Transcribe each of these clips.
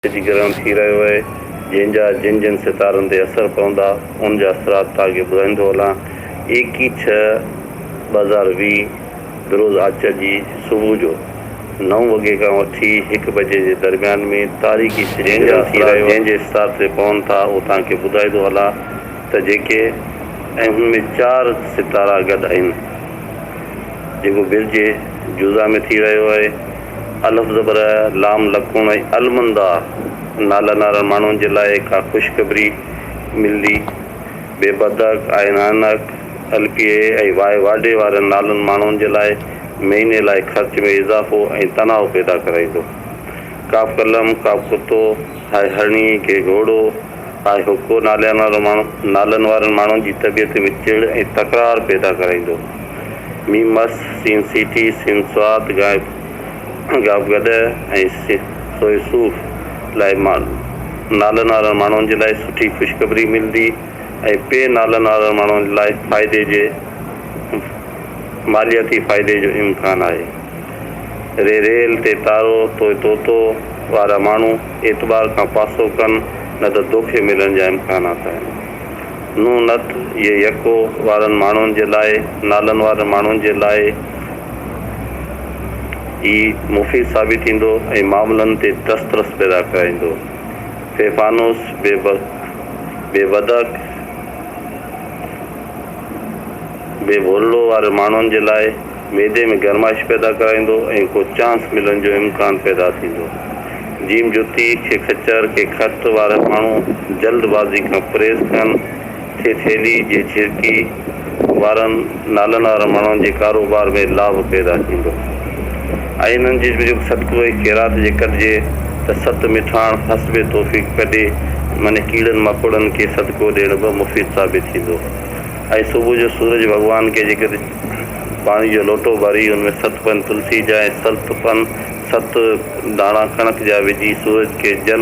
ग्रहण थी रहियो आहे, जंहिंजा जिन जिन सितारनि ते असर पवंदा उन जा असरात तव्हांखे ॿुधाईंदो हलां। 21/6/2020 बिरोज़ आचर जी सुबुह जो 9 वॻे खां वठी 1 बजे जे दरमियान में तारीख़ी जंहिंजे सितार ते पवनि था उहो तव्हांखे ॿुधाईंदो हलां त जेके ऐं हुन में 4 सितारा गॾु आहिनि। जेको बिरजे जुज़ा में थी रहियो आहे, अलफ़ ज़बर लाम लकुण ऐं अलमंदा नालनि वारनि माण्हुनि जे लाइ का ख़ुशख़बरी मिलंदी। बेबदक आइनानक अलपीए ऐं वाडे वारनि नालनि माण्हुनि जे लाइ महीने लाइ ख़र्च में इज़ाफ़ो ऐं तनाव पैदा कराईंदो। काफ़ कलम काफ़ कुतो हाय हरणी के घोड़ो हाय हुको नालनि वारनि माण्हुनि जी तबियत में चिड़ ऐं तकरार पैदा कराईंदो। मीम मस सीन सीटी सीन स्वात गाफ गॾ ऐं सोए सूफ़ लाइ नालनि वारनि माण्हुनि जे लाइ सुठी ख़ुशख़बरी मिलंदी ऐं पे नालनि वारनि माण्हुनि लाइ फ़ाइदे जे मालियाती फ़ाइदे जो इम्कान आहे। रेल ते तारो तोतो वारा माण्हू एतबार खां पासो कनि न त दोखे मिलण जा इम्कानात आहिनि। नूं नत इहे यको वारनि माण्हुनि जे लाइ नालनि वारनि माण्हुनि जे लाइ ही मुफ़ीद साबित थींदो ऐं मामलनि ते तस्तरस पैदा कराईंदो। फेफानूस बेबदक बेभोलो वारे माण्हुनि जे लाइ मैदे में गरमाइश पैदा कराईंदो ऐं को चांस मिलण जो इम्कान पैदा थींदो। जीम जुती खे खचर के खत वारा माण्हू जल्दबाज़ी खां परहेज़ कनि। थेली जे छिरकी वारनि नालनि वारनि माण्हुनि जे कारोबार में लाभ पैदा थींदो। आइननि जे सदको ऐं ख़ैरात जे कढिजे त सत मिठाण हसबे तौफ़ीक़ कढे माने कीड़नि मकोड़नि खे सदको ॾियण बि मुफ़ीद साबित थींदो। ऐं सुबुह जो सूरज भॻवान खे जेकॾहिं पाणी जो लोटो भरी हुन में 7 पन तुलसी जा ऐं 7 पन 7 दाणा कणक जा विझी सूरज खे जल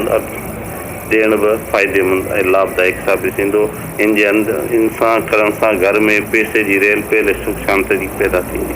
ॾियण बि फ़ाइदेमंद ऐं लाभदायक साबित थींदो। इन जे अंदरि इंसान करण सां घर में पैसे जी रेल पेल ऐं सुख शांति जी पैदा थींदी।